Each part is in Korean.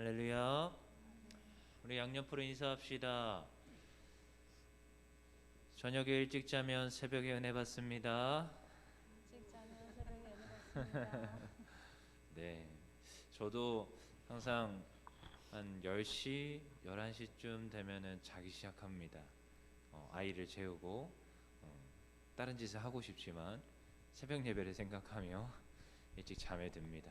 할렐루야. 우리 양옆으로 인사합시다. 저녁에 일찍 자면 새벽에 은혜 받습니다. 일찍 자면 새벽에 은혜 받습니다. 네, 저도 항상 한 10시, 11시쯤 되면은 자기 시작합니다. 아이를 재우고 다른 짓을 하고 싶지만 새벽 예배를 생각하며 일찍 잠에 듭니다.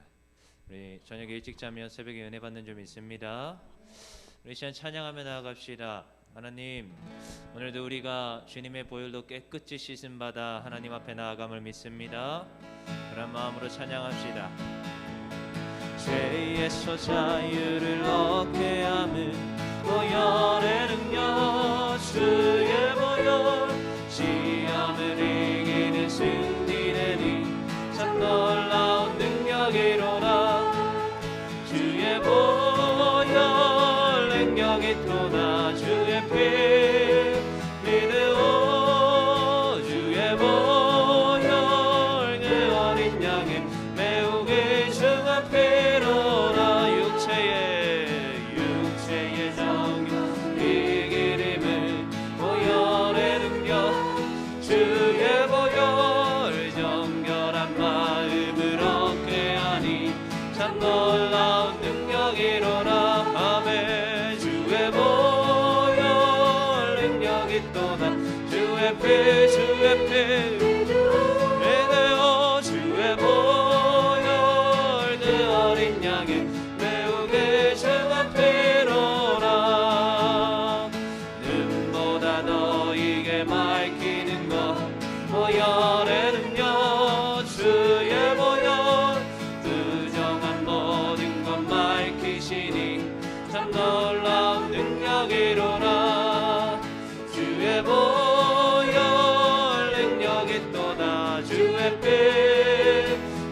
우리 저녁에 일찍 자면 새벽에 은혜 받는 점 있습니다. 우리 시간 찬양하며 나아갑시다. 하나님, 오늘도 우리가 주님의 보혈로 깨끗이 씻음 받아 하나님 앞에 나아감을 믿습니다. 그런 마음으로 찬양합시다. 죄에서 자유를 얻게 함은 보혈의 능력, 주의 보혈, 시험을 이기는 승리되니 참 놀라운 능력이로다. 주의 보혈 능력이 또다. 주의 피 믿으오. 주의 보혈 그 어린 양의 매우 귀중한 피로다. 육체의 정욕 이기림은 보혈의 능력, 주의 보혈 정결한 마음을 얻게 하니 참 놀라운 능력이로다. 아멘. 주의 보혈 능력이 또다. 주의 피 믿으오. 주의 보혈 그 어린 양의 매우 귀중한 피로라. 눈보다 너에게 밝히는 것 보혈의 능력, 주의 보혈 부정한 모든 것 밝히시니 참 놀라운 능력이로라. 주의 보혈 능력이 또다. 주의 피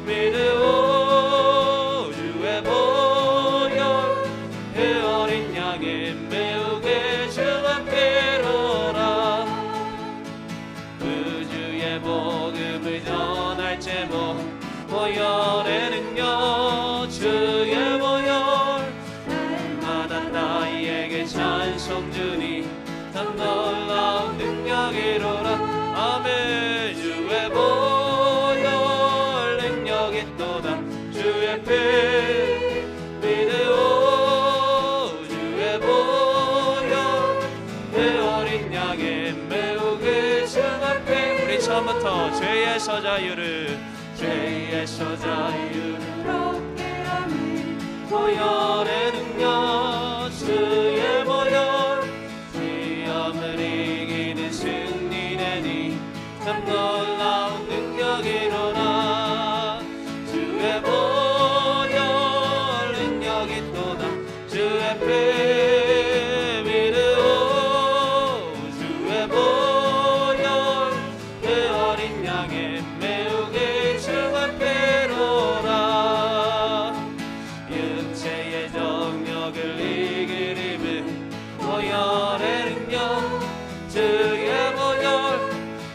믿으오. 주의 보혈 그 어린 양의 매우 귀중한 피로라. 우주의 복음을 전할 제목 보혈의 능력, 주의 보혈 날마다 나에게 찬송 주니 참 놀라운 능력이로라. 아멘. 주의 보혈 능력이 또다. 주의 피 믿으오. 주의 보혈 그 어린 양의 매우 귀중한 피. 우리 처음부터 죄에서 자유를 얻게 하니 보혈의 능력, 주의 보혈 시험을 이기는 승리되니 참 놀라운 능력이로다. 주의 보혈 능력이 또다. 주의 피 믿으오. 주의 보혈 그 어린 양의 매우 귀중한 피로라. 육체의 정욕을 이기림은 보혈의 능력, 주의 보혈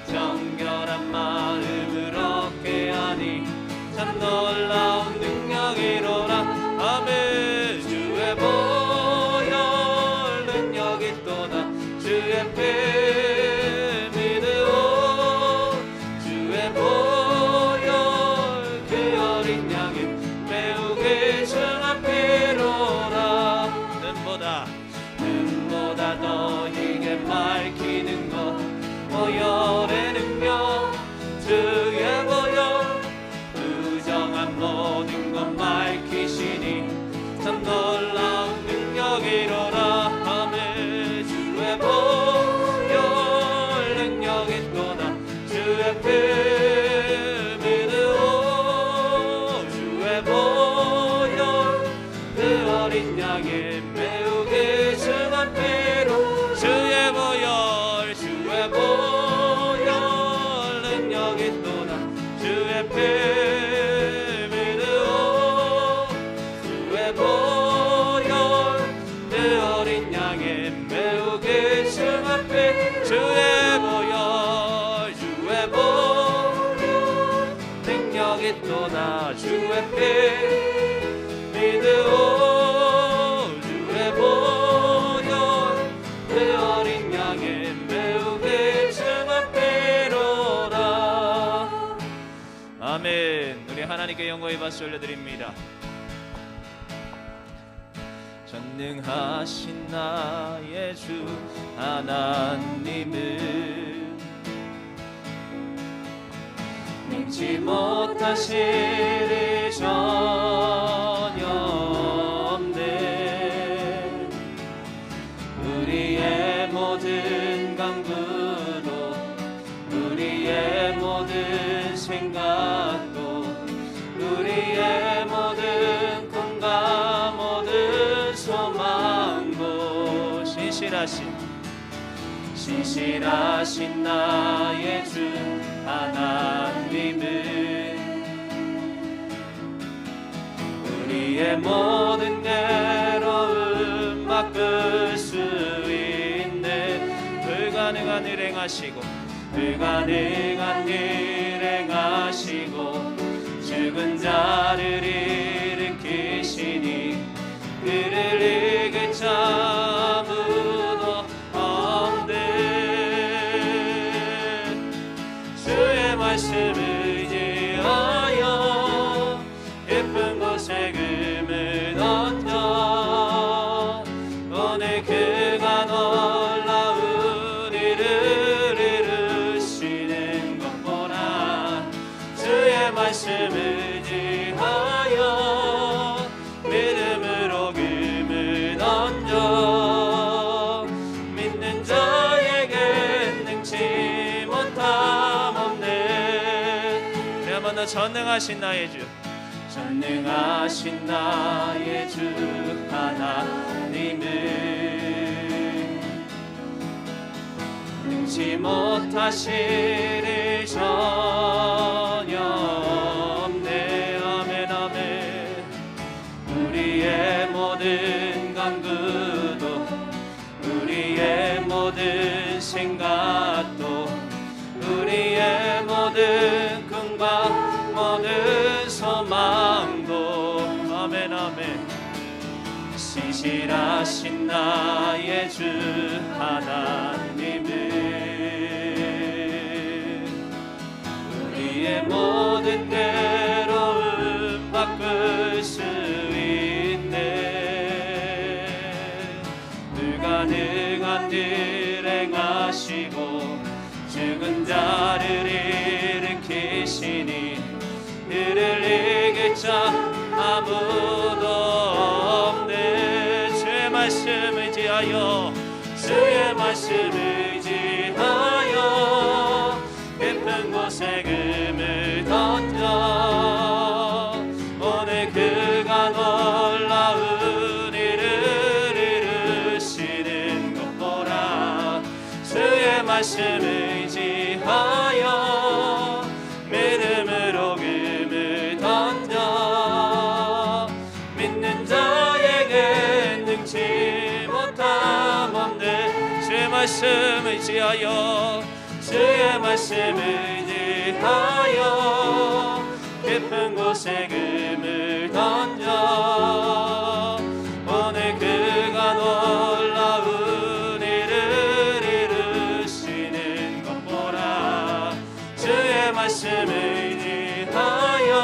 정결한 마음을 얻게 하니 참 놀라운 능력이로라. 아멘. 주의 보혈 능력이 또다. 주의 피 믿으오. 주의 보혈 그 어린 양의 매우 귀중한 피로라. 눈보다 너에게 밝히는 것 보혈의 능력, 주의 보혈 부정한 모든 것 밝히시니 참 놀라운 능력이로라. 아멘. 주의 보혈 능력이 또다. 주의 피 믿으오. 주의 보혈 그 어린 양의 매우 귀중한 피로. 주의 보혈, 주의 보혈 영광의 박수 올려드립니다. 전능하신 나의 주 하나님은 능치 못하실 일 전혀 없네. 우리의 모든 강구도 우리의 모든 생각도 우리의 모든 꿈과 모든 소망도 신실하신 나의 주 하나님은 우리의 모든 괴로움 바꿀 수 있네. 불가능한 일 행하시고 불가능한 일 행하시고 죽은 자를 일으키시니 그를 이길 자 아무도 없네. 주의 말씀을 의지하여 깊은 곳에 금을 던져 오늘 그가 놀라운 일을 이루시는 것 보라. 주의 말씀을 의지하여 믿음으로 금을 던져 믿는 자에게 능치 못함 없네. 우리 한번 더 전능하신 나의 주 전능하신 나의 주 하나님은 능치 못하실 일 전혀 없네. 아멘 아멘. 우리의 모든 강구도 우리의 모든 생각도 우리의 모든 꿈과 모든 소망도 아멘 아멘. 신실하신 나의 주 하나님은 우리의 모든 괴로움 바꿀 수 있네. 불가능한 일 행하시고 죽은 자를 일으키시니 그를 이길 자 아무도 없네. 주의 말씀 의지하여 주의 말씀 의지하여 깊은 곳에 금을 던져 오늘 그가 놀라운 일을 이루시는 것 보라. 주의 말씀 의지하여 믿음으로 금을 던져 믿는 자에게 능치 못함 없네. 주의 말씀 의지하여 주의 말씀 의지하여 깊은 곳에 금을 던져 오늘 그가 놀라운 일을 이루시는 것 보라. 주의 말씀 의지하여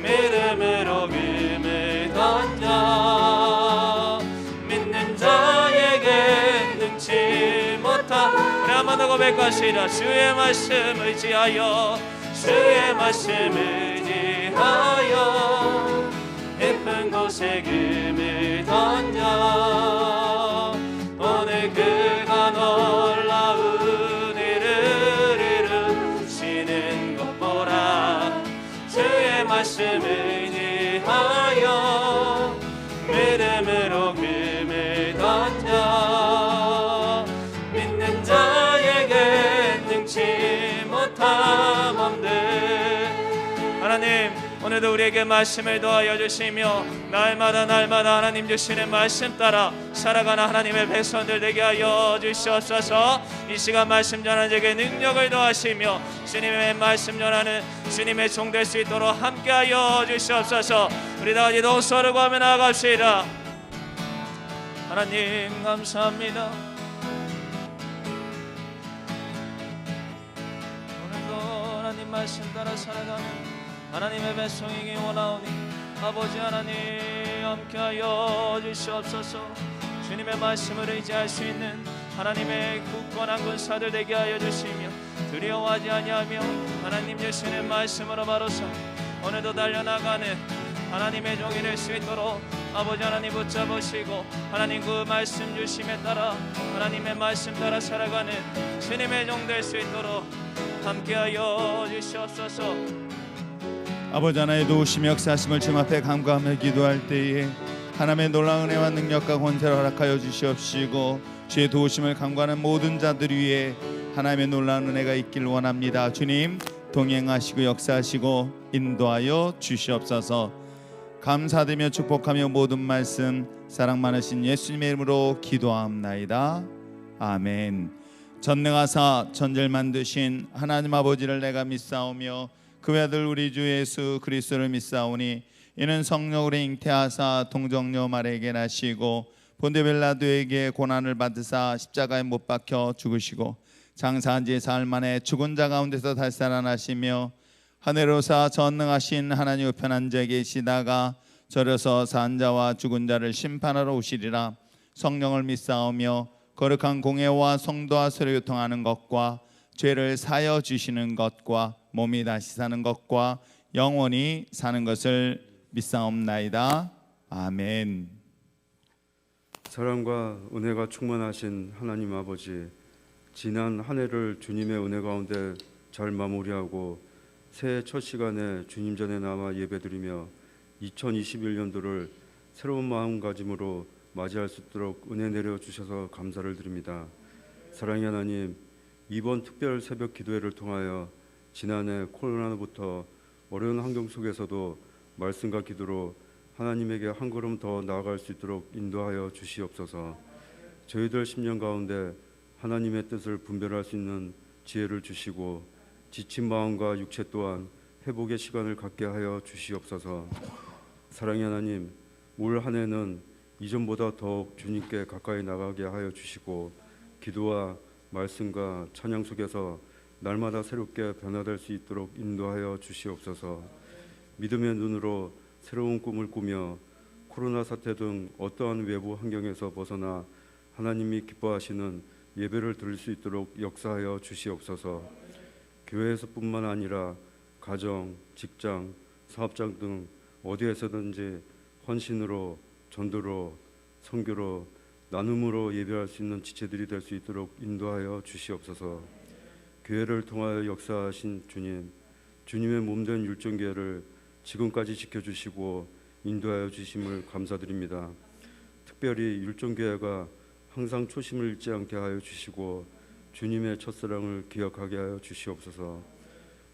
믿음으로 금을 던져 믿는 자에게 능치 못함. 우리 한번 더 고백하시라. 주의 말씀 의지하여 주의 말씀 의지하여 깊은 곳에 금을 던져 오늘 그가 놀라운 일을 이루시는 것 보라. 주의 말씀 의지하여 믿음으로 금을 던져 믿는 자에게 능치 못함 없네. 하나님 오늘도 우리에게 말씀을 더하여 주시며 날마다 하나님 주시는 말씀 따라 살아가는 하나님의 백성들 되게 하여 주시옵소서. 이 시간 말씀 전하는 자에게 능력을 더하시며 주님의 말씀 전하는 주님의 종 될 수 있도록 함께 하여 주시옵소서. 우리 다 같이 동서를 구하며 나아갑시다. 하나님 감사합니다. 오늘도 하나님 말씀 따라 살아가는 하나님의 백성이기 원하오니 아버지 하나님 함께하여 주시옵소서. 주님의 말씀을 의지할 수 있는 하나님의 굳건한 군사들 되게 하여 주시며 두려워하지 아니하며 하나님 주시는 말씀으로 바로서 오늘도 달려나가는 하나님의 종이 될 수 있도록 아버지 하나님 붙잡으시고 하나님 그 말씀 주심에 따라 하나님의 말씀 따라 살아가는 주님의 종 될 수 있도록 함께하여 주시옵소서. 아버지 하나의 도우심의 역사하심을 주님 앞에 감사하며 기도할 때에 하나님의 놀라운 은혜와 능력과 권세를 허락하여 주시옵시고 주의 도우심을 간구하는 모든 자들 위에 하나님의 놀라운 은혜가 있길 원합니다. 주님 동행하시고 역사하시고 인도하여 주시옵소서. 감사드리며 축복하며 모든 말씀 사랑 많으신 예수님의 이름으로 기도합나이다. 아멘. 전능하사 천지를 만드신 하나님 아버지를 내가 믿사오며 그 아들 우리 주 예수 그리스도를 믿사오니 이는 성령으로 잉태하사 동정녀 마리아에게 나시고 본데 빌라도에게 고난을 받으사 십자가에 못 박혀 죽으시고 장사한 지 사흘 만에 죽은 자 가운데서 다시 살아나시며 하늘로사 전능하신 하나님 우편한 자에 계시다가 저려서 산 자와 죽은 자를 심판하러 오시리라. 성령을 믿사오며 거룩한 공회와 성도와 서로 교통하는 것과 죄를 사여 주시는 것과 몸이 다시 사는 것과 영원히 사는 것을 믿사옵나이다. 아멘. 사랑과 은혜가 충만하신 하나님 아버지, 지난 한 해를 주님의 은혜 가운데 잘 마무리하고 새해 첫 시간에 주님 전에 남아 예배드리며 2021년도를 새로운 마음가짐으로 맞이할 수 있도록 은혜 내려주셔서 감사를 드립니다. 사랑의 하나님, 이번 특별 새벽 기도회를 통하여 지난해 코로나부터 어려운 환경 속에서도 말씀과 기도로 하나님에게 한 걸음 더 나아갈 수 있도록 인도하여 주시옵소서. 저희들 10년 가운데 하나님의 뜻을 분별할 수 있는 지혜를 주시고 지친 마음과 육체 또한 회복의 시간을 갖게 하여 주시옵소서. 사랑의 하나님, 올 한 해는 이전보다 더욱 주님께 가까이 나가게 하여 주시고 기도와 말씀과 찬양 속에서 날마다 새롭게 변화될 수 있도록 인도하여 주시옵소서. 믿음의 눈으로 새로운 꿈을 꾸며 코로나 사태 등 어떠한 외부 환경에서 벗어나 하나님이 기뻐하시는 예배를 드릴 수 있도록 역사하여 주시옵소서. 교회에서뿐만 아니라 가정, 직장, 사업장 등 어디에서든지 헌신으로, 전도로, 선교로, 나눔으로 예배할 수 있는 지체들이 될 수 있도록 인도하여 주시옵소서. 교회를 통하여 역사하신 주님, 주님의 몸된 율정교회를 지금까지 지켜주시고 인도하여 주심을 감사드립니다. 특별히 율정교회가 항상 초심을 잃지 않게 하여 주시고 주님의 첫사랑을 기억하게 하여 주시옵소서.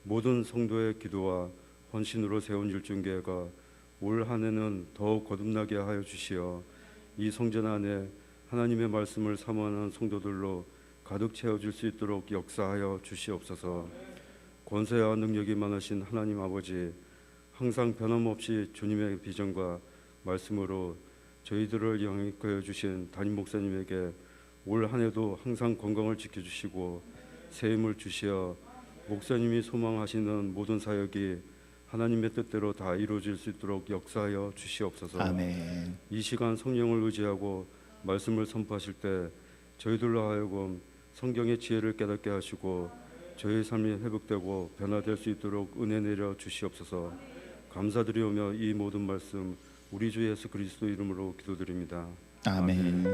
모든 성도의 기도와 헌신으로 세운 율정교회가 올 한 해는 더욱 거듭나게 하여 주시어 이 성전 안에 하나님의 말씀을 사모하는 성도들로 가득 채워질 수 있도록 역사하여 주시옵소서. 권세와 능력이 많으신 하나님 아버지, 항상 변함없이 주님의 비전과 말씀으로 저희들을 영입하여 주신 담임 목사님에게 올 한 해도 항상 건강을 지켜주시고 새 힘을 주시어 목사님이 소망하시는 모든 사역이 하나님의 뜻대로 다 이루어질 수 있도록 역사하여 주시옵소서. 아멘. 이 시간 성령을 의지하고 말씀을 선포하실 때 저희들로 하여금 성경의 지혜를 깨닫게 하시고 저희 삶이 회복되고 변화될 수 있도록 은혜 내려 주시옵소서. 감사드리오며 이 모든 말씀 우리 주 예수 그리스도 이름으로 기도드립니다. 아멘.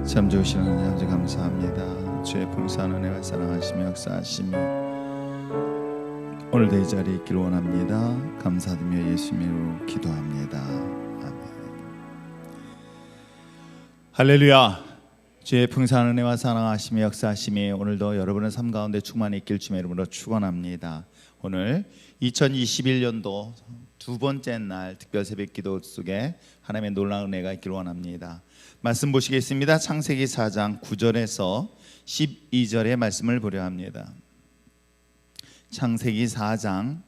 참 좋으신 하나님 아버지 감사합니다. 주의 풍성한 은혜와 사랑하시며 역사하시며 오늘도 이 자리에 있기를 원합니다. 감사드리며 예수님으로 기도합니다. 아멘. 할렐루야. 주의 풍성한 은혜와 사랑하시며 역사하심이 오늘도 여러분의 삶 가운데 충만히 있길 주의 이름으로 축원합니다. 오늘 2021년도 두 번째 날 특별 새벽 기도 속에 하나님의 놀라운 은혜가 있기를 원합니다. 말씀 보시겠습니다. 창세기 4장 9절에서 12절의 말씀을 보려 합니다. 창세기 4장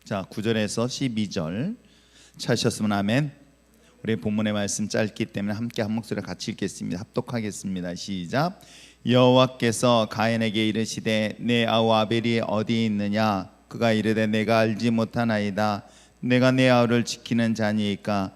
9절에서 12절 찾으셨으면 아멘. 우리 본문의 말씀 짧기 때문에 함께 한 목소리로 같이 읽겠습니다. 합독하겠습니다. 시작. 여호와께서 가인에게 이르시되 내 아우 아벨이 어디 있느냐? 그가 이르되 내가 알지 못하나이다. 내가 내 아우를 지키는 자니이까.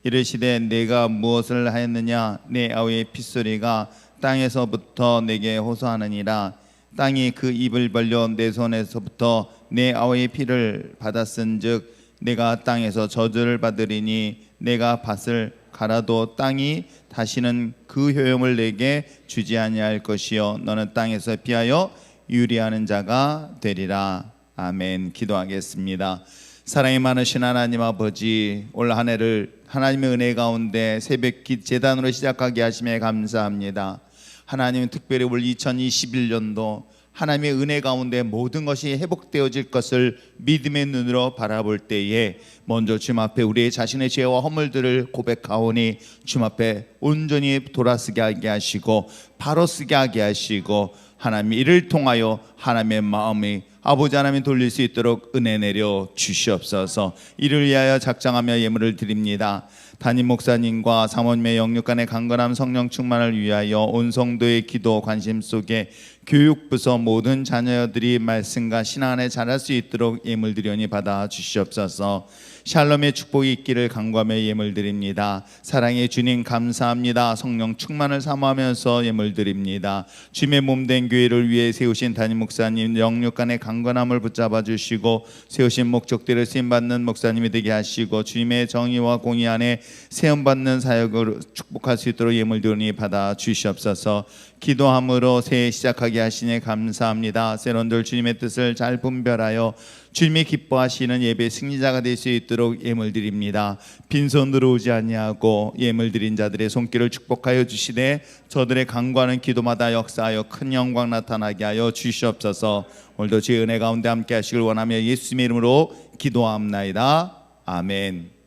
이르시되 내가 무엇을 하였느냐? 내 아우의 핏소리가 땅에서부터 내게 호소하느니라. 땅이 그 입을 벌려 내 손에서부터 내 아우의 피를 받았은즉 내가 땅에서 저주를 받으리니 내가 밭을 갈아도 땅이 다시는 그 효용을 내게 주지 아니할 것이요 너는 땅에서 피하여 유리하는 자가 되리라. 아멘. 기도하겠습니다. 사랑이 많으신 하나님 아버지, 올 한 해를 하나님의 은혜 가운데 새벽 제단으로 시작하게 하심에 감사합니다. 하나님, 특별히 올 2021년도 하나님의 은혜 가운데 모든 것이 회복되어질 것을 믿음의 눈으로 바라볼 때에 먼저 주님 앞에 우리의 자신의 죄와 허물들을 고백하오니 주님 앞에 온전히 돌아서게 하게 하시고 바로 쓰게 하게 하시고 하나님 이를 통하여 하나님의 마음이 아버지 하나님 돌릴 수 있도록 은혜 내려 주시옵소서. 이를 위하여 작정하며 예물을 드립니다. 담임 목사님과 사모님의 영육간의 강건함 성령 충만을 위하여 온 성도의 기도 관심 속에 교육부서 모든 자녀들이 말씀과 신앙 안에 자랄 수 있도록 예물 드리오니 받아 주시옵소서. 샬롬의 축복이 있기를 간구하며 예물 드립니다. 사랑의 주님 감사합니다. 성령 충만을 사모하면서 예물 드립니다. 주님의 몸된 교회를 위해 세우신 담임 목사님 영육간의 강건함을 붙잡아 주시고 세우신 목적대로 쓰임받는 목사님이 되게 하시고 주님의 정의와 공의 안에 세움받는 사역을 축복할 수 있도록 예물 드리니 받아 주시옵소서. 기도함으로 새해 시작하게 하시니 감사합니다. 세론들 주님의 뜻을 잘 분별하여 주님이 기뻐하시는 예배 승리자가 될 수 있도록 예물 드립니다. 빈손으로 오지 아니하고 예물 드린 자들의 손길을 축복하여 주시되 저들의 간구하는 기도마다 역사하여 큰 영광 나타나게 하여 주시옵소서. 오늘도 주의 은혜 가운데 함께 하시길 원하며 예수님의 이름으로 기도합나이다. 아멘.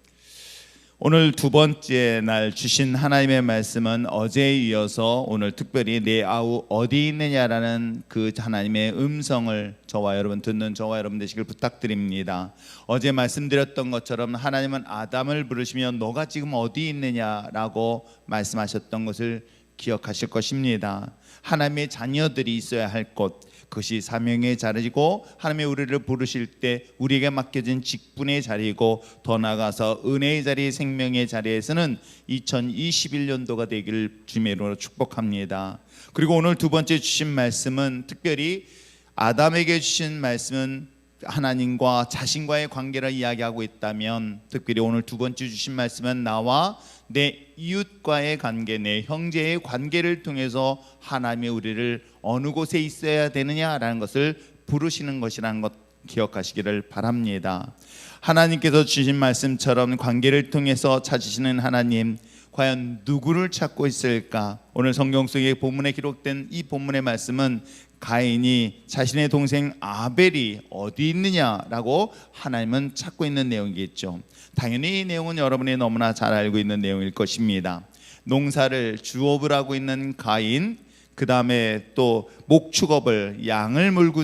오늘 두 번째 날 주신 하나님의 말씀은 어제에 이어서 오늘 특별히 내 아우 어디 있느냐라는 그 하나님의 음성을 저와 여러분 듣는 저와 여러분 되시길 부탁드립니다. 어제 말씀드렸던 것처럼 하나님은 아담을 부르시며 너가 지금 어디 있느냐라고 말씀하셨던 것을 기억하실 것입니다. 하나님의 자녀들이 있어야 할 곳, 그것이 사명의 자리고 하나님의 우리를 부르실 때 우리에게 맡겨진 직분의 자리고 더 나아가서 은혜의 자리, 생명의 자리에서는 2021년도가 되기를 주님의 이름으로 축복합니다. 그리고 오늘 두 번째 주신 말씀은 특별히 아담에게 주신 말씀은 하나님과 자신과의 관계를 이야기하고 있다면 특별히 오늘 두 번째 주신 말씀은 나와 내 이웃과의 관계, 내 형제의 관계를 통해서 하나님이 우리를 어느 곳에 있어야 되느냐라는 것을 부르시는 것이라는 것 기억하시기를 바랍니다. 하나님께서 주신 말씀처럼 관계를 통해서 찾으시는 하나님, 과연 누구를 찾고 있을까? 오늘 성경 속의 본문에 기록된 이 본문의 말씀은 가인이 자신의 동생 아벨이 어디 있느냐라고 하나님은 찾고 있는 내용이겠죠. 당연히 이 내용은 여러분이 너무나 잘 알고 있는 내용일 것입니다. 농사를 주업을 하고 있는 가인, 그 다음에 또 목축업을 양을 물고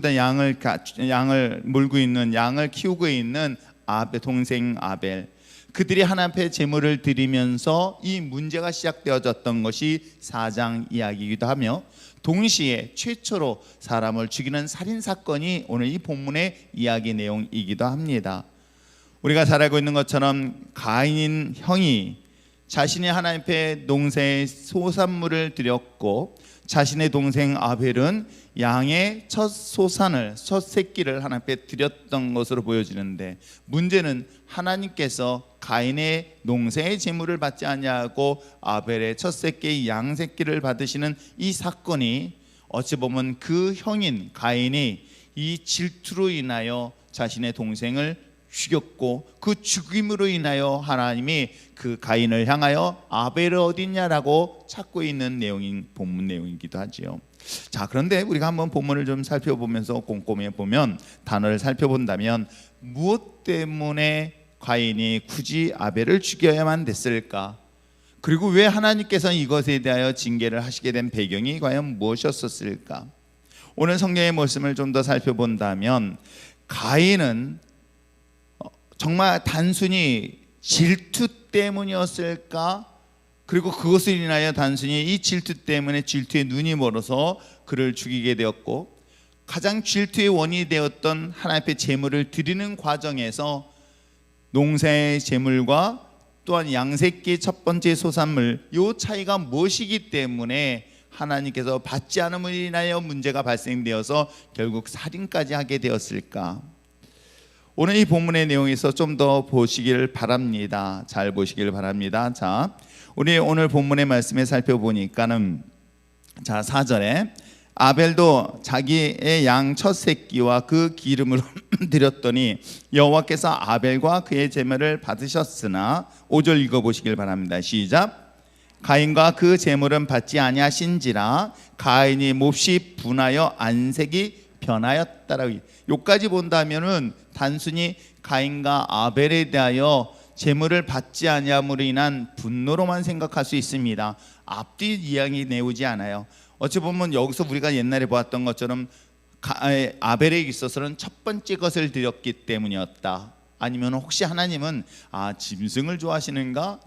있는 양을 키우고 있는 동생 아벨, 그들이 하나님 앞에 제물을 드리면서 이 문제가 시작되어졌던 것이 4장 이야기이기도 하며 동시에 최초로 사람을 죽이는 살인사건이 오늘 이 본문의 이야기 내용이기도 합니다. 우리가 잘 알고 있는 것처럼 가인인 형이 자신이 하나님 앞에 농사의 소산물을 드렸고 자신의 동생 아벨은 양의 첫 소산을, 첫 새끼를 하나님 앞에 드렸던 것으로 보여지는데 문제는 하나님께서 가인의 농사의 제물을 받지 아니하고 아벨의 첫 새끼 양 새끼를 받으시는 이 사건이 어찌 보면 그 형인 가인이 이 질투로 인하여 자신의 동생을 죽였고 그 죽임으로 인하여 하나님이 그 가인을 향하여 아벨이 어딨냐라고 찾고 있는 내용인 본문 내용이기도 하지요. 자, 그런데 우리가 한번 본문을 좀 살펴보면서 꼼꼼히 보면 단어를 살펴본다면 무엇 때문에 가인이 굳이 아벨을 죽여야만 됐을까? 그리고 왜 하나님께서 이것에 대하여 징계를 하시게 된 배경이 과연 무엇이었을까? 오늘 성경의 말씀을 좀 더 살펴본다면 가인은 정말 단순히 질투 때문이었을까? 그리고 그것을 인하여 단순히 이 질투 때문에 질투의 눈이 멀어서 그를 죽이게 되었고, 가장 질투의 원인이 되었던 하나님 앞에 제물을 드리는 과정에서 농사의 제물과 또한 양새끼의 첫 번째 소산물, 이 차이가 무엇이기 때문에 하나님께서 받지 않음을 인하여 문제가 발생되어서 결국 살인까지 하게 되었을까? 오늘 이 본문의 내용에서 좀 더 보시길 바랍니다. 잘 보시길 바랍니다. 자, 우리 오늘 본문의 말씀에 살펴보니까는, 자, 4절에 아벨도 자기의 양 첫 새끼와 그 기름으로 드렸더니 여호와께서 아벨과 그의 제물을 받으셨으나, 5절 읽어보시길 바랍니다. 시작. 가인과 그 제물은 받지 아니하신지라 가인이 몹시 분하여 안색이 변하였다라고. 여기까지 본다면은 단순히 가인과 아벨에 대하여 제물을 받지 아니함으로 인한 분노로만 생각할 수 있습니다. 앞뒤 이야기 내오지 않아요. 어찌 보면 여기서 우리가 옛날에 보았던 것처럼 아벨에 있어서는 첫 번째 것을 드렸기 때문이었다. 아니면 혹시 하나님은 짐승을 좋아하시는가,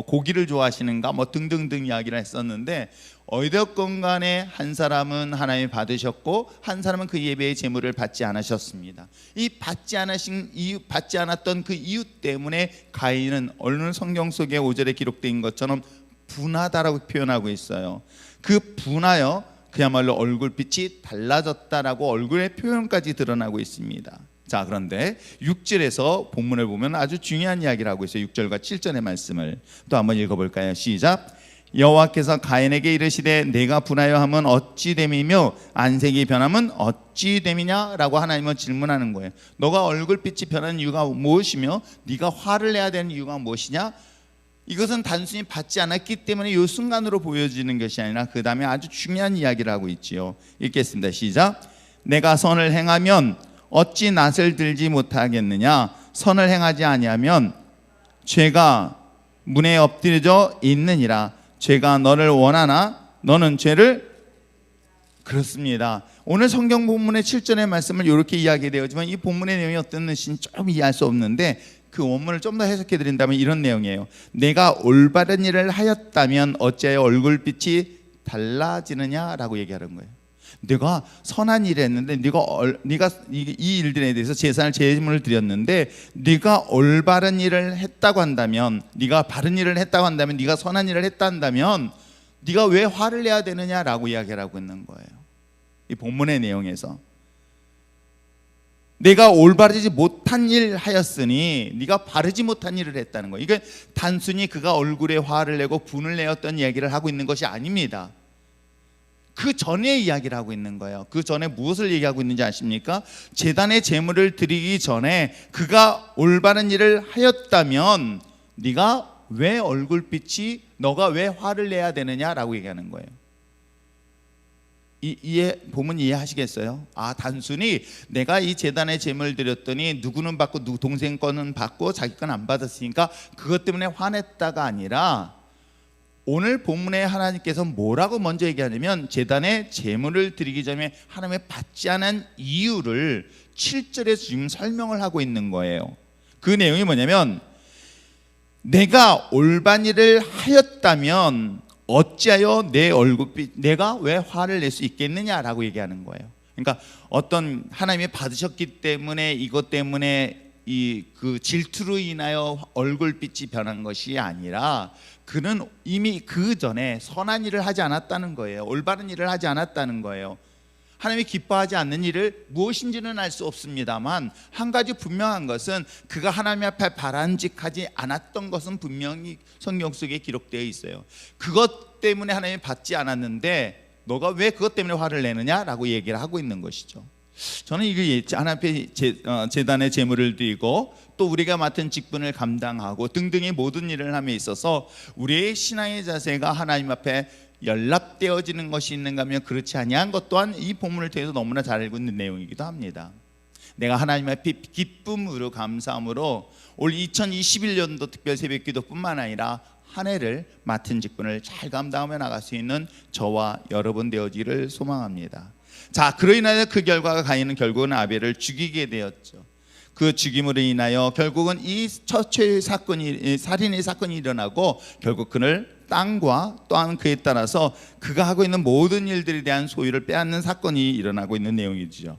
고기를 좋아하시는가, 등등등 이야기를 했었는데, 어찌됐건 간에 한 사람은 하나님이 받으셨고 한 사람은 그 예배의 제물을 받지 않으셨습니다. 이 받지 않았던 그 이유 때문에 가인은 오늘 성경 속에 5절에 기록된 것처럼 분하다라고 표현하고 있어요. 그 분하여 그야말로 얼굴빛이 달라졌다라고 얼굴의 표현까지 드러나고 있습니다. 자, 그런데 6절에서 본문을 보면 아주 중요한 이야기를 하고 있어요. 6절과 7절의 말씀을 또 한번 읽어볼까요? 시작. 여호와께서 가인에게 이르시되 내가 분하여 함은 어찌 됨이며 안색이 변함은 어찌 됨이냐라고 하나님은 질문하는 거예요. 너가 얼굴빛이 변하는 이유가 무엇이며 네가 화를 내야 되는 이유가 무엇이냐? 이것은 단순히 받지 않았기 때문에 이 순간으로 보여지는 것이 아니라 그 다음에 아주 중요한 이야기를 하고 있지요. 읽겠습니다. 시작. 내가 선을 행하면 어찌 낯을 들지 못하겠느냐? 선을 행하지 아니하면 죄가 문에 엎드려져 있느니라. 죄가 너를 원하나 너는 죄를. 그렇습니다. 오늘 성경 본문의 7절의 말씀을 이렇게 이야기되었지만 이 본문의 내용이 어떤 뜻인지 좀 이해할 수 없는데, 그 원문을 좀 더 해석해 드린다면 이런 내용이에요. 내가 올바른 일을 하였다면 어찌하여 얼굴빛이 달라지느냐라고 얘기하는 거예요. 내가 선한 일을 했는데 네가 이 일들에 대해서 제물을 드렸는데 네가 올바른 일을 했다고 한다면, 네가 바른 일을 했다고 한다면, 네가 선한 일을 했다 한다면 네가 왜 화를 내야 되느냐라고 이야기를 하고 있는 거예요. 이 본문의 내용에서 내가 올바르지 못한 일을 하였으니 네가 바르지 못한 일을 했다는 거예요. 이게 단순히 그가 얼굴에 화를 내고 분을 내었던 이야기를 하고 있는 것이 아닙니다. 그 전에 이야기를 하고 있는 거예요. 그 전에 무엇을 얘기하고 있는지 아십니까? 제단의 제물을 드리기 전에 그가 올바른 일을 하였다면 네가 왜 너가 왜 화를 내야 되느냐라고 얘기하는 거예요. 보면 이해하시겠어요? 단순히 내가 이 제단의 제물을 드렸더니 누구는 받고 동생 거는 받고 자기 건 안 받았으니까 그것 때문에 화냈다가 아니라, 오늘 본문에 하나님께서 뭐라고 먼저 얘기하냐면 제단의 제물을 드리기 전에 하나님의 받지 않은 이유를 7절에서 지금 설명을 하고 있는 거예요. 그 내용이 뭐냐면, 내가 올바른 일을 하였다면 어찌하여 내 얼굴빛, 내가 왜 화를 낼 수 있겠느냐라고 얘기하는 거예요. 그러니까 어떤 하나님이 받으셨기 때문에 이것 때문에 그 질투로 인하여 얼굴빛이 변한 것이 아니라, 그는 이미 그 전에 선한 일을 하지 않았다는 거예요. 올바른 일을 하지 않았다는 거예요. 하나님이 기뻐하지 않는 일을 무엇인지는 알 수 없습니다만, 한 가지 분명한 것은 그가 하나님 앞에 바람직하지 않았던 것은 분명히 성경 속에 기록되어 있어요. 그것 때문에 하나님이 받지 않았는데 너가 왜 그것 때문에 화를 내느냐라고 얘기를 하고 있는 것이죠. 저는 이게 하나님 앞에 제단의 제물을 드리고 또 우리가 맡은 직분을 감당하고 등등의 모든 일을 함에 있어서 우리의 신앙의 자세가 하나님 앞에 연락되어지는 것이 있는가 하면 그렇지 아니한 것 또한 이 본문을 통해서 너무나 잘 알고 있는 내용이기도 합니다. 내가 하나님 앞에 기쁨으로 감사함으로 올 2021년도 특별 새벽기도뿐만 아니라 한 해를 맡은 직분을 잘 감당하며 나갈 수 있는 저와 여러분 되어지기를 소망합니다. 자, 그로 인하여 그 결과가 가인은 결국은 아벨을 죽이게 되었죠. 그 죽임으로 인하여 결국은 이 살인의 사건이 일어나고 결국 그를 땅과 또한 그에 따라서 그가 하고 있는 모든 일들에 대한 소유를 빼앗는 사건이 일어나고 있는 내용이죠.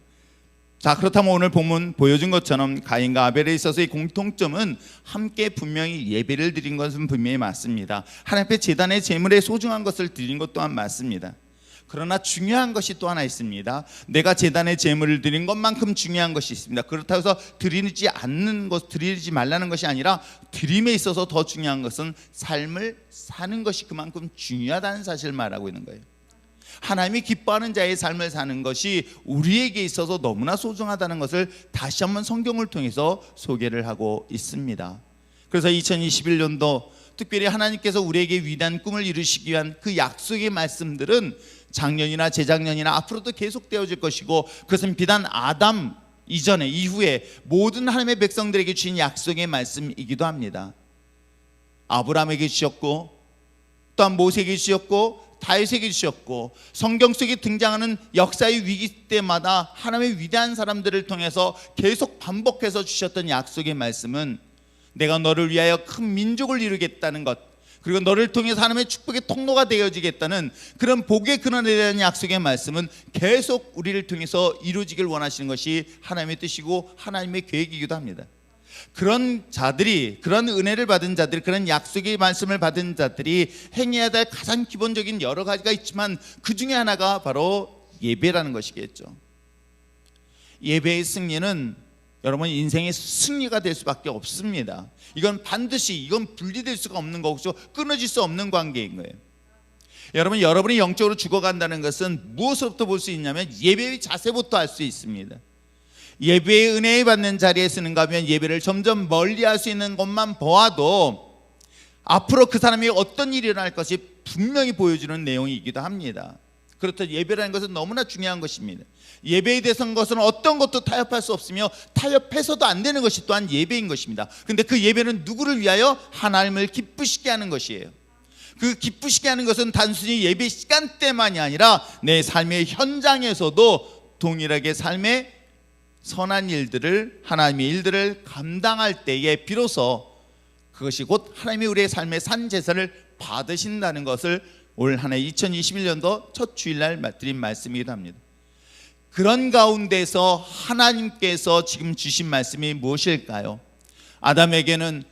자, 그렇다면 오늘 본문 보여준 것처럼 가인과 아벨에 있어서의 공통점은 함께 분명히 예배를 드린 것은 분명히 맞습니다. 하나님 앞에 제단의 제물에 소중한 것을 드린 것 또한 맞습니다. 그러나 중요한 것이 또 하나 있습니다. 내가 제단의 제물을 드린 것만큼 중요한 것이 있습니다. 그렇다고 해서 드리지 말라는 것이 아니라 드림에 있어서 더 중요한 것은 삶을 사는 것이 그만큼 중요하다는 사실을 말하고 있는 거예요. 하나님이 기뻐하는 자의 삶을 사는 것이 우리에게 있어서 너무나 소중하다는 것을 다시 한번 성경을 통해서 소개를 하고 있습니다. 그래서 2021년도 특별히 하나님께서 우리에게 위대한 꿈을 이루시기 위한 그 약속의 말씀들은 작년이나 재작년이나 앞으로도 계속되어질 것이고, 그것은 비단 아담 이전에 이후에 모든 하나님의 백성들에게 주신 약속의 말씀이기도 합니다. 아브라함에게 주셨고, 또한 모세에게 주셨고, 다윗에게 주셨고, 성경 속에 등장하는 역사의 위기 때마다 하나님의 위대한 사람들을 통해서 계속 반복해서 주셨던 약속의 말씀은 내가 너를 위하여 큰 민족을 이루겠다는 것, 그리고 너를 통해서 하나님의 축복의 통로가 되어지겠다는 그런 복의 근원에 대한 약속의 말씀은 계속 우리를 통해서 이루어지길 원하시는 것이 하나님의 뜻이고 하나님의 계획이기도 합니다. 그런 자들이, 그런 은혜를 받은 자들, 그런 약속의 말씀을 받은 자들이 행해야 될 가장 기본적인 여러 가지가 있지만 그 중에 하나가 바로 예배라는 것이겠죠. 예배의 승리는 여러분 인생의 승리가 될 수밖에 없습니다. 이건 반드시, 이건 분리될 수가 없는 거고 끊어질 수 없는 관계인 거예요. 여러분, 여러분이 영적으로 죽어간다는 것은 무엇부터 볼 수 있냐면 예배의 자세부터 알 수 있습니다. 예배의 은혜에 받는 자리에 서는가 하면 예배를 점점 멀리 할 수 있는 것만 보아도 앞으로 그 사람이 어떤 일이 일어날 것이 분명히 보여주는 내용이기도 합니다. 그렇듯 예배라는 것은 너무나 중요한 것입니다. 예배에 대해서는 것은 어떤 것도 타협할 수 없으며 타협해서도 안 되는 것이 또한 예배인 것입니다. 그런데 그 예배는 누구를 위하여? 하나님을 기쁘시게 하는 것이에요. 그 기쁘시게 하는 것은 단순히 예배 시간대만이 아니라 내 삶의 현장에서도 동일하게 삶의 선한 일들을, 하나님의 일들을 감당할 때에 비로소 그것이 곧 하나님이 우리의 삶의 산 제사를 받으신다는 것을 올 한 해 2021년도 첫 주일날 드린 말씀이기도 합니다. 그런 가운데서 하나님께서 지금 주신 말씀이 무엇일까요? 아담에게는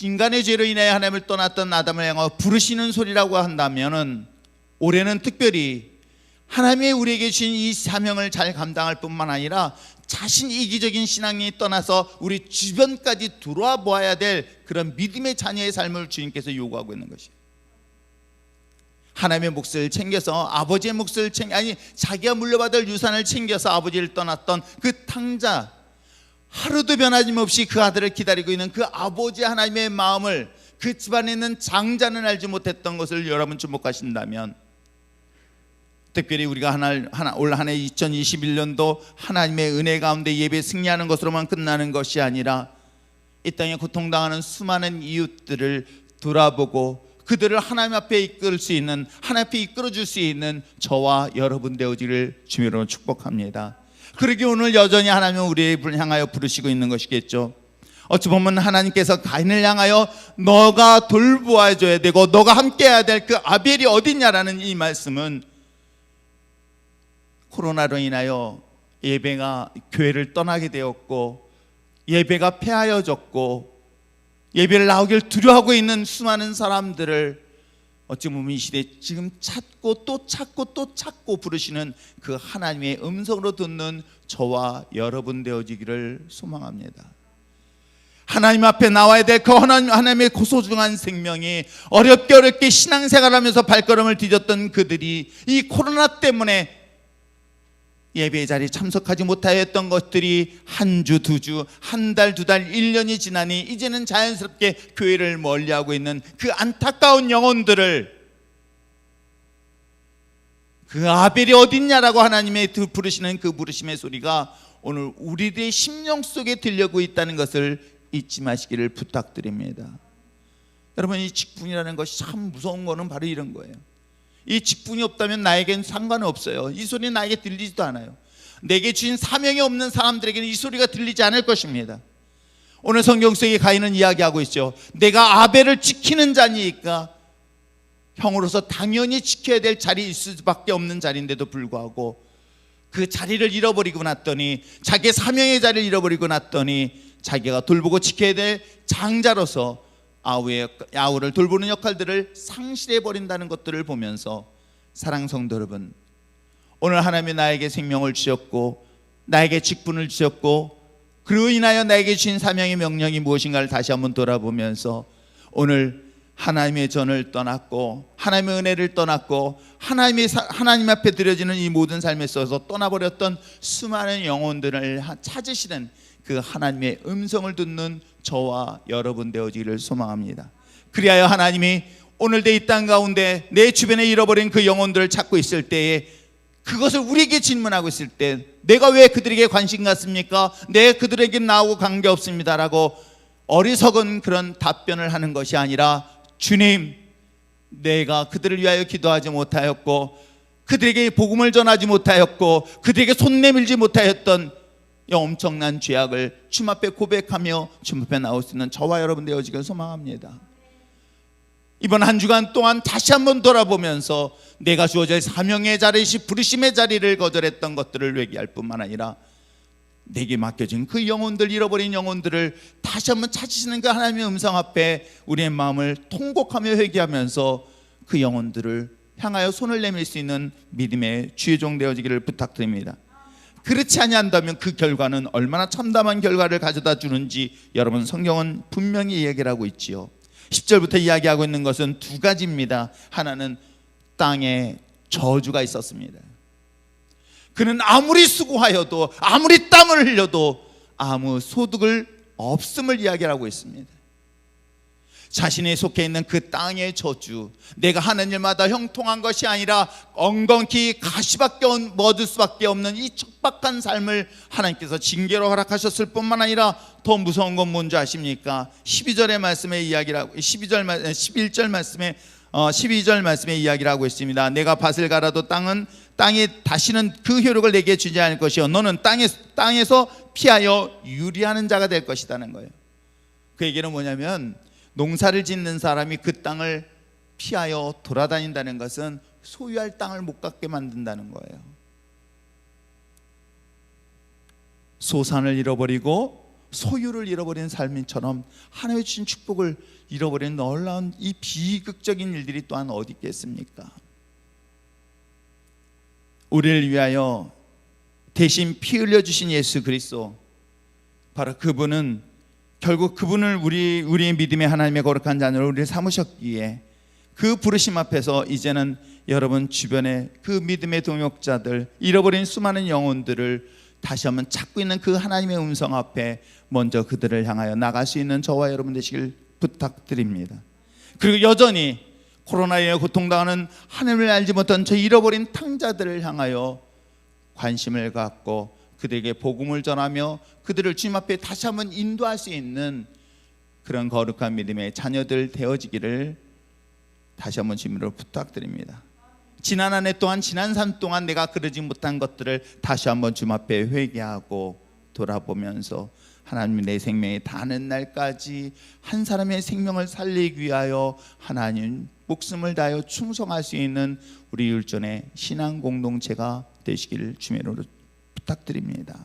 인간의 죄로 인하여 하나님을 떠났던 아담을 향하여 부르시는 소리라고 한다면 올해는 특별히 하나님의 우리에게 주신 이 사명을 잘 감당할 뿐만 아니라 자신 이기적인 신앙이 떠나서 우리 주변까지 들어와 보아야 될 그런 믿음의 자녀의 삶을 주님께서 요구하고 있는 것이에요. 하나님의 몫을 챙겨서 아버지의 몫을 자기가 물려받을 유산을 챙겨서 아버지를 떠났던 그 탕자, 하루도 변함없이 그 아들을 기다리고 있는 그 아버지 하나님의 마음을 그 집안에 있는 장자는 알지 못했던 것을 여러분 주목하신다면, 특별히 우리가 올 한 해 2021년도 하나님의 은혜 가운데 예배 승리하는 것으로만 끝나는 것이 아니라 이 땅에 고통당하는 수많은 이웃들을 돌아보고 그들을 하나님 앞에 이끌 수 있는, 하나님 앞에 이끌어줄 수 있는 저와 여러분 되어지기를 주님으로 축복합니다. 그러기 오늘 여전히 하나님은 우리를 향하여 부르시고 있는 것이겠죠. 어찌 보면 하나님께서 가인을 향하여 너가 돌보아줘야 되고 너가 함께해야 될 그 아벨이 어딨냐라는 이 말씀은 코로나로 인하여 예배가 교회를 떠나게 되었고 예배가 폐하여졌고 예배를 나오길 두려워하고 있는 수많은 사람들을 어찌 보면 이 시대에 지금 찾고 또 찾고 또 찾고 부르시는 그 하나님의 음성으로 듣는 저와 여러분 되어지기를 소망합니다. 하나님 앞에 나와야 될 그 하나님의 소중한 생명이 어렵게 신앙생활하면서 발걸음을 디뎠던 그들이 이 코로나 때문에 예배의 자리에 참석하지 못하였던 것들이 한 주, 두 주, 한 달, 두 달, 1년이 지나니 이제는 자연스럽게 교회를 멀리하고 있는 그 안타까운 영혼들을 그 아벨이 어딨냐라고 하나님의 부르시는 그 부르심의 소리가 오늘 우리들의 심령 속에 들려오고 있다는 것을 잊지 마시기를 부탁드립니다. 여러분, 이 직분이라는 것이 참 무서운 거는 바로 이런 거예요. 이 직분이 없다면 나에겐 상관은 없어요. 이 소리는 나에게 들리지도 않아요. 내게 주신 사명이 없는 사람들에게는 이 소리가 들리지 않을 것입니다. 오늘 성경 속에 가인은 이야기하고 있죠. 내가 아벨을 지키는 자니까 형으로서 당연히 지켜야 될 자리일 수밖에 없는 자리인데도 불구하고 그 자리를 잃어버리고 났더니, 자기의 사명의 자리를 잃어버리고 났더니 자기가 돌보고 지켜야 될 장자로서 아우를 돌보는 역할들을 상실해 버린다는 것들을 보면서, 사랑하는 성도 여러분, 오늘 하나님이 나에게 생명을 주셨고 나에게 직분을 주셨고 그로 인하여 나에게 주신 사명의 명령이 무엇인가를 다시 한번 돌아보면서, 오늘 하나님의 전을 떠났고 하나님의 은혜를 떠났고 하나님 앞에 드려지는 이 모든 삶에 있어서 떠나버렸던 수많은 영혼들을 찾으시는 그 하나님의 음성을 듣는 저와 여러분 되어지기를 소망합니다. 그리하여 하나님이 오늘도 이 땅 가운데 내 주변에 잃어버린 그 영혼들을 찾고 있을 때에, 그것을 우리에게 질문하고 있을 때, 내가 왜 그들에게 관심 갖습니까? 내 그들에게 나하고 관계없습니다라고 어리석은 그런 답변을 하는 것이 아니라, 주님, 내가 그들을 위하여 기도하지 못하였고 그들에게 복음을 전하지 못하였고 그들에게 손 내밀지 못하였던 이 엄청난 죄악을 주님 앞에 고백하며 주님 앞에 나올 수 있는 저와 여러분 되어지길 소망합니다. 이번 한 주간 동안 다시 한번 돌아보면서 내가 주어질 사명의 자리이시 부르심의 자리를 거절했던 것들을 회개할 뿐만 아니라, 내게 맡겨진 그 영혼들, 잃어버린 영혼들을 다시 한번 찾으시는 그 하나님의 음성 앞에 우리의 마음을 통곡하며 회개하면서 그 영혼들을 향하여 손을 내밀 수 있는 믿음의 주의 종 되어지기를 부탁드립니다. 그렇지 아니한다면 그 결과는 얼마나 참담한 결과를 가져다 주는지 여러분, 성경은 분명히 이야기를 하고 있지요. 10절부터 이야기하고 있는 것은 두 가지입니다. 하나는 땅에 저주가 있었습니다. 그는 아무리 수고하여도 아무리 땀을 흘려도 아무 소득을 없음을 이야기하고 있습니다. 자신이 속해 있는 그 땅의 저주, 내가 하는 일마다 형통한 것이 아니라 엉겅퀴 가시밖에 얻을 수밖에 없는 이 척박한 삶을 하나님께서 징계로 허락하셨을 뿐만 아니라, 더 무서운 건 뭔지 아십니까? 12절의 말씀에 이야기를 하고 11절 말씀에 12절 말씀에 이야기를 하고 있습니다. 내가 밭을 갈아도 땅에 다시는 그 효력을 내게 주지 않을 것이요 너는 땅에서 피하여 유리하는 자가 될 것이라는 거예요. 그 얘기는 뭐냐면, 농사를 짓는 사람이 그 땅을 피하여 돌아다닌다는 것은 소유할 땅을 못 갖게 만든다는 거예요. 소산을 잃어버리고 소유를 잃어버린 삶처럼 하나님의 주신 축복을 잃어버린 놀라운 이 비극적인 일들이 또한 어디 있겠습니까? 우리를 위하여 대신 피 흘려주신 예수 그리스도, 바로 그분은 결국 그분을 우리의 믿음의 하나님의 거룩한 자녀로 우리를 삼으셨기에, 그 부르심 앞에서 이제는 여러분 주변에 그 믿음의 동역자들, 잃어버린 수많은 영혼들을 다시 한번 찾고 있는 그 하나님의 음성 앞에 먼저 그들을 향하여 나갈 수 있는 저와 여러분 되시길 부탁드립니다. 그리고 여전히 코로나에 고통당하는 하나님을 알지 못한 저 잃어버린 탕자들을 향하여 관심을 갖고 그들에게 복음을 전하며 그들을 주님 앞에 다시 한번 인도할 수 있는 그런 거룩한 믿음의 자녀들 되어지기를 다시 한번 주님으로 부탁드립니다. 지난 한 해 동안, 지난 삶 동안 내가 그러지 못한 것들을 다시 한번 주님 앞에 회개하고 돌아보면서, 하나님 내 생명이 다하는 날까지 한 사람의 생명을 살리기 위하여 하나님 목숨을 다하여 충성할 수 있는 우리 율전의 신앙 공동체가 되시기를 주님으로 부탁드립니다.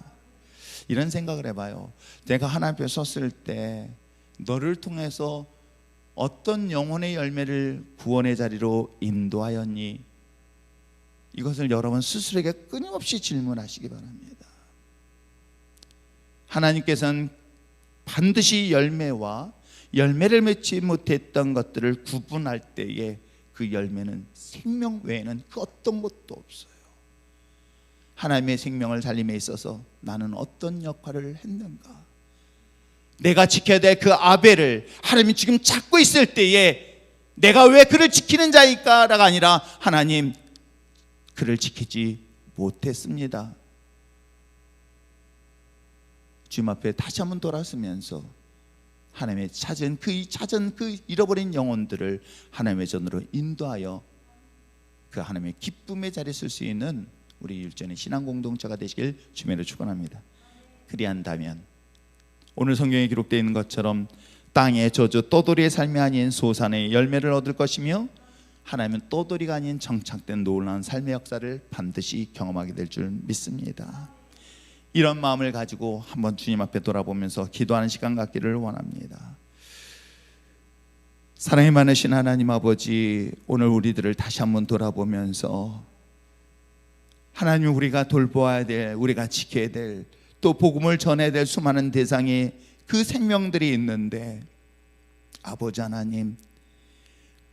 이런 생각을 해봐요. 내가 하나님 앞에 섰을 때 너를 통해서 어떤 영혼의 열매를 구원의 자리로 인도하였니? 이것을 여러분 스스로에게 끊임없이 질문하시기 바랍니다. 하나님께서는 반드시 열매를 맺지 못했던 것들을 구분할 때에 그 열매는 생명 외에는 그 어떤 것도 없어요. 하나님의 생명을 살림에 있어서 나는 어떤 역할을 했는가? 내가 지켜야 될 그 아벨을 하나님이 지금 찾고 있을 때에 내가 왜 그를 지키는 자일까가 아니라, 하나님 그를 지키지 못했습니다. 주님 앞에 다시 한번 돌아서면서 하나님의 찾은 그 잃어버린 영혼들을 하나님의 전으로 인도하여 그 하나님의 기쁨의 자리에 쓸 수 있는 우리 율전의 신앙 공동체가 되시길 주님으로 축원합니다. 그리한다면 오늘 성경에 기록되어 있는 것처럼 땅의 저주 떠돌이의 삶이 아닌 소산의 열매를 얻을 것이며, 하나님은 떠돌이가 아닌 정착된 놀라운 삶의 역사를 반드시 경험하게 될 줄 믿습니다. 이런 마음을 가지고 한번 주님 앞에 돌아보면서 기도하는 시간 갖기를 원합니다. 사랑이 많으신 하나님 아버지, 오늘 우리들을 다시 한번 돌아보면서 하나님, 우리가 돌보아야 될, 우리가 지켜야 될, 또 복음을 전해야 될 수많은 대상이, 그 생명들이 있는데 아버지 하나님,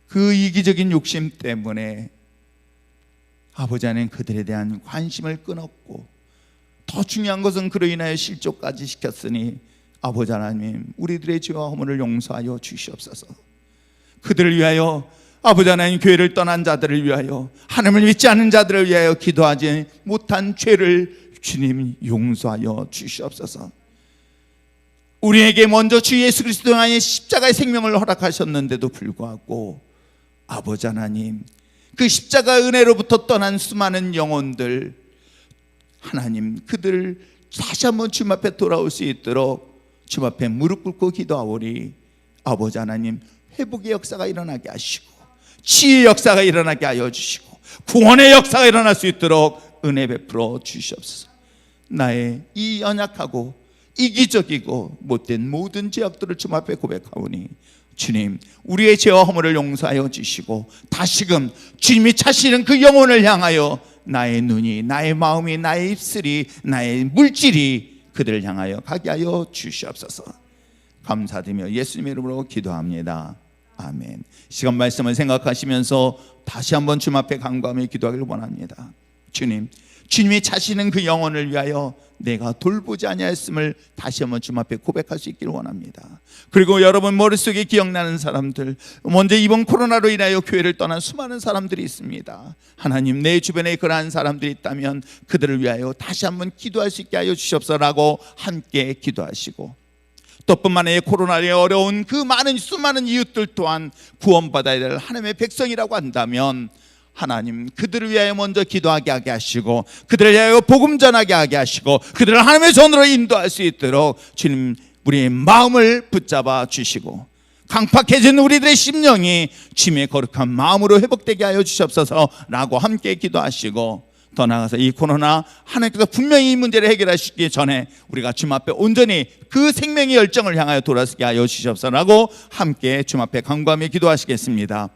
그 이기적인 욕심 때문에 아버지 하나님 그들에 대한 관심을 끊었고, 더 중요한 것은 그로 인하여 실족까지 시켰으니 아버지 하나님, 우리들의 죄와 허물을 용서하여 주시옵소서. 그들을 위하여, 아버지 하나님, 교회를 떠난 자들을 위하여, 하나님을 믿지 않는 자들을 위하여 기도하지 못한 죄를 주님 용서하여 주시옵소서. 우리에게 먼저 주 예수 그리스도 안에 십자가의 생명을 허락하셨는데도 불구하고 아버지 하나님, 그 십자가 은혜로부터 떠난 수많은 영혼들, 하나님, 그들을 다시 한번 주님 앞에 돌아올 수 있도록 주님 앞에 무릎 꿇고 기도하오리. 아버지 하나님, 회복의 역사가 일어나게 하시고, 치유의 역사가 일어나게 하여 주시고, 구원의 역사가 일어날 수 있도록 은혜 베풀어 주시옵소서. 나의 이 연약하고 이기적이고 못된 모든 죄악들을 주님 앞에 고백하오니 주님, 우리의 죄와 허물을 용서하여 주시고, 다시금 주님이 차시는 그 영혼을 향하여 나의 눈이, 나의 마음이, 나의 입술이, 나의 물질이 그들을 향하여 가게 하여 주시옵소서. 감사드리며 예수님의 이름으로 기도합니다. 아멘. 시간 말씀을 생각하시면서 다시 한번 주님 앞에 간구하며 기도하기를 원합니다. 주님, 주님이 차시는 그 영혼을 위하여 내가 돌보지 아니하였음을 다시 한번 주님 앞에 고백할 수 있기를 원합니다. 그리고 여러분 머릿속에 기억나는 사람들, 먼저 이번 코로나로 인하여 교회를 떠난 수많은 사람들이 있습니다. 하나님, 내 주변에 그러한 사람들이 있다면 그들을 위하여 다시 한번 기도할 수 있게 하여 주시옵소서라고 함께 기도하시고, 또 뿐만 아니라 코로나에 어려운 그 많은 수많은 이웃들 또한 구원받아야 될 하나님의 백성이라고 한다면 하나님, 그들을 위하여 먼저 기도하게 하게 하시고, 그들을 위하여 복음 전하게 하게 하시고, 그들을 하나님의 손으로 인도할 수 있도록 주님, 우리의 마음을 붙잡아 주시고, 강팍해진 우리들의 심령이 주님의 거룩한 마음으로 회복되게 하여 주시옵소서라고 함께 기도하시고, 더 나아가서 이 코로나 하나님께서 분명히 이 문제를 해결하시기 전에 우리가 주님 앞에 온전히 그 생명의 열정을 향하여 돌아서게 하여 주시옵소서라고 함께 주님 앞에 간구하며 기도하시겠습니다.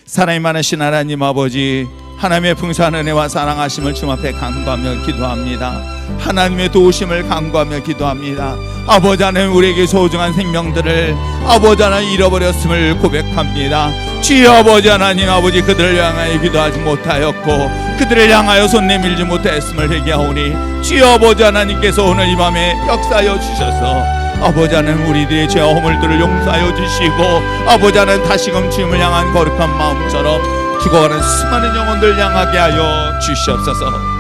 사랑이 많으신 하나님 아버지, 하나님의 풍성한 은혜와 사랑하심을 주님 앞에 간구하며 기도합니다. 하나님의 도우심을 간구하며 기도합니다. 아버지 하나님, 우리에게 소중한 생명들을 아버지 하나님 잃어버렸음을 고백합니다. 주여 아버지 하나님, 아버지 그들을 향하여 기도하지 못하였고 그들을 향하여 손 내밀지 못했음을 회개하오니 주여 아버지 하나님께서 오늘 이 밤에 역사하여 주셔서 아버지 하나님, 우리들의 죄와 허물들을 용서하여 주시고, 아버지 하나님, 다시금 주님을 향한 거룩한 마음처럼 죽어가는 수많은 영혼들 향하게 하여 주시옵소서.